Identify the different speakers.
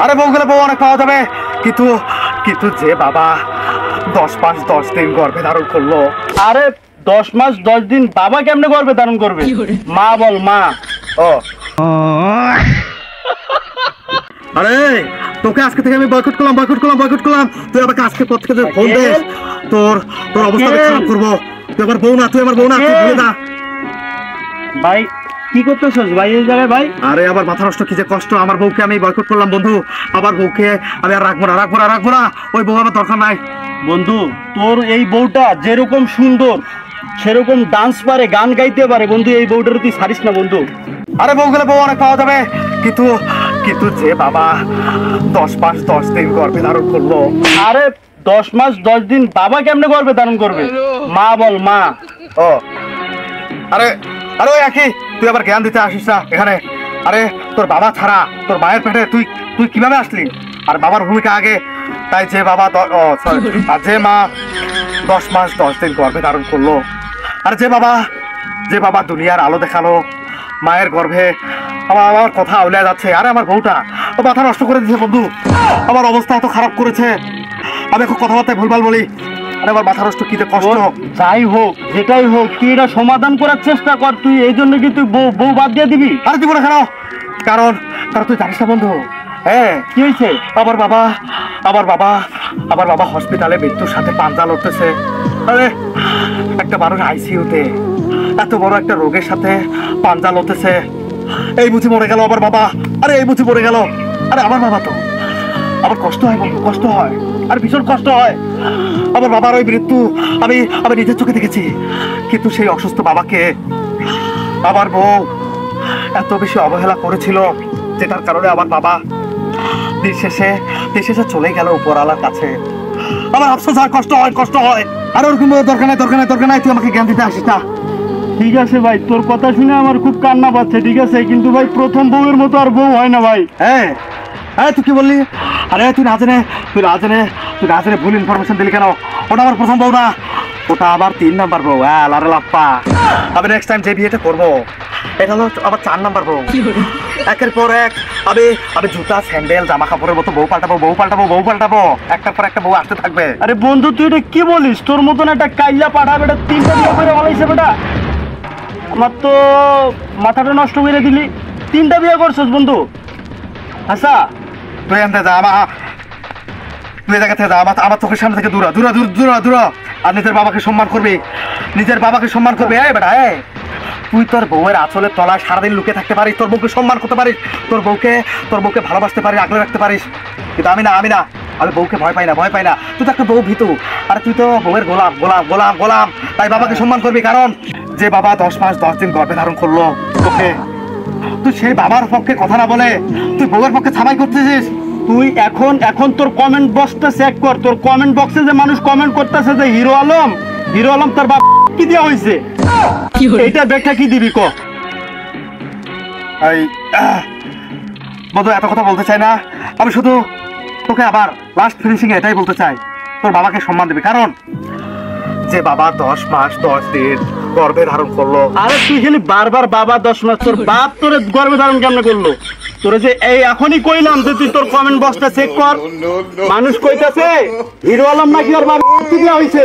Speaker 1: আরে বউ গেলে বউ অনেক পাওয়া যাবে, কিন্তু কিন্তু যে বাবা 10 মাস 10 দিন গর্ভে ধারণ করলো।
Speaker 2: আরে 10 মাস 10 দিন বাবা কেমনে গর্ভে ধারণ করবে? মা বল, মা।
Speaker 1: ও আরে তোকে আজকে থেকে আমি বয়কট করলাম। তুই আমাকে আজকে পর থেকে ফোন দে, তোর তোর অবস্থা খারাপ করবো। তুই আমার বউ না, তুই ভুলে যা।
Speaker 2: ভাই কি করতেছস ভাই এই জায়গায় ভাই?
Speaker 1: আরে আবার মাথা নষ্ট, কি যে কষ্ট। আমার বউকে আমি বয়কট করলাম বন্ধু, আবার বউকে আমি আর রাখবো না। ওই বউ আমার দরকার নাই
Speaker 2: বন্ধু। তোর এই বউটা যেরকম সুন্দর সেরকম ডান্স পারে, গান গাইতে পারে বন্ধু। এই বউটার তুই ছাড়িস না বন্ধু।
Speaker 1: আরে বউ গেলে বউ অনেক পাওয়া যাবে, কিন্তু কিন্তু যে বাবা 10 মাস 10 দিন গর্ভে ধারণ করলো।
Speaker 2: আরে 10 মাস 10 দিন বাবা কেমনে গর্ভে ধারণ করবে? মা বল, মা।
Speaker 1: ও আরে আরে ওই একই, তুই আবার জ্ঞান দিতে আসিস না এখানে। আরে তোর বাবা ছাড়া তোর মায়ের পেটে তুই তুই কিভাবে আসলি? আর বাবার ভূমিকা আগে, তাই যে বাবা আর যে মা 10 মাস 10 দিন গর্ভে ধারণ করলো, আর যে বাবা দুনিয়ার আলো দেখালো মায়ের গর্ভে, আমার কথা আউলিয়া যাচ্ছে। আরে আমার বউটা মাথা নষ্ট করে দিয়েছে বন্ধু, আমার অবস্থা এত খারাপ করেছে, আমি এখন কথাবার্তায় ভুলভাল বলি। আরে আমার মাথা নষ্ট, কি যে কষ্ট।
Speaker 2: যাই হোক যেটাই হোক, তুই এটা সমাধান করার চেষ্টা কর। তুই এই জন্য কি তুই বউ বাদ দিয়ে দিবি?
Speaker 1: আরে দিব না কেন? কারণ তুই জানিস না বন্ধু, হ্যাঁ
Speaker 2: কি হয়েছে?
Speaker 1: আমার বাবা হসপিটালে মৃত্যুর সাথে পাঞ্জা লড়তেছে। আরে একটা মানুষ আইসিইউতে এত বড় একটা রোগের সাথে পাঞ্জা লড়তেছে, এই বুঝি মরে গেল আমার বাবা। আরে এই বুঝি মরে গেল। আরে আমার বাবা তো, আমার কষ্ট হয় বন্ধু, কষ্ট হয়, আর ভীষণ কষ্ট হয়। আমার বাবার ওই মৃত্যু আমি নিজের চোখে দেখেছি, কিন্তু সেই অসুস্থ বাবাকে আমার বউ এত বেশি অবহেলা করেছিল, যেটার কারণে আমার বাবা দিন শেষে চলে গেল উপরওয়ালার কাছে। আমার আফসোস হয়, কষ্ট হয়। আর ওরকম দরকার নাই, তুই আমাকে জ্ঞান দিতে আসিস না।
Speaker 2: ঠিক আছে ভাই, তোর কথা শুনে আমার খুব কান্না পাচ্ছে, ঠিক আছে, কিন্তু ভাই প্রথম বউয়ের মতো আর বউ হয় না ভাই।
Speaker 1: হ্যাঁ হ্যাঁ, তুই কি বললি? আরে তুই না জেনে ভুল ইনফরমেশন দিলি কেন? ওটা আমার প্রথম বউ না, ওটা আবার 3 নাম্বার বউ। হ্যাঁ লারে লাপ্পা, আমি নেক্সট টাইম যে বিয়েটা করবো এটা হলো আবার 4 নাম্বার বউ। একের পর এক আমি জুতা, স্যান্ডেল, জামা কাপড়ের মতো বউ পাল্টাবো, একটার পর একটা বউ আসতে থাকবে।
Speaker 2: আরে বন্ধু তুই এটা কি বলিস? তোর মতন একটা কাইলা পাঠা বেটা 3টা বিয়ে করে বলাইছে বেটা, আমার তো মাথাটা নষ্ট করে দিলি। 3টা বিয়ে করছিস বন্ধু? আচ্ছা
Speaker 1: তুই আনতে যা, তুই জায়গা থেকে যা, আমার চোখের সামনে থেকে দূর। আর নিজের বাবাকে সম্মান করবি, এই বেটা। তুই তোর বউয়ের আঁচলের তলায় সারাদিন লুকিয়ে থাকতে পারিস, তোর বউকে সম্মান করতে পারিস, তোর বউকে ভালোবাসতে পারিস, আগলে রাখতে পারিস, কিন্তু আমি বউকে ভয় পাই না। তুই তো একটা বউ ভীতু, আর তুই তো বউয়ের গোলাম। তাই বাবাকে সম্মান করবি, কারণ যে বাবা 10 মাস 10 দিন গর্ভে ধারণ করলো তোকে, তুই সেই বাবার পক্ষে কথা না বলে তুই বউয়ের পক্ষে ছাপাই করতেছিস।
Speaker 2: তুই এখন তোর কমেন্ট বক্সটা চেক কর। তোর কমেন্ট বক্সে যে মানুষ কমেন্ট করতেছে যে হিরো আলম তার বাপ কি দেওয়া হয়েছে, এইটার ব্যাখ্যা কি দিবি ক?
Speaker 1: বন্ধু এত কথা বলতে চাই না, আমি শুধু তোকে আবার লাস্ট ফিনিশিং এটাই বলতে চাই, তোর বাবাকে সম্মান দিবি, কারণ যে বাবা 10 মাস 10 দিন গর্ভে ধারণ করলো।
Speaker 2: আরে তুই খালি বারবার বাবা 10 মাস, তোর বাপ তোর গর্ভে ধারণ কেমনে করলো? তোরে যে এই এখনই কইলাম যে তুই তোর কমেন্ট বক্সটা চেক কর। মানুষ কইতাছে হিরো আলম নাকি ওর বাপ কি দেওয়া হয়েছে।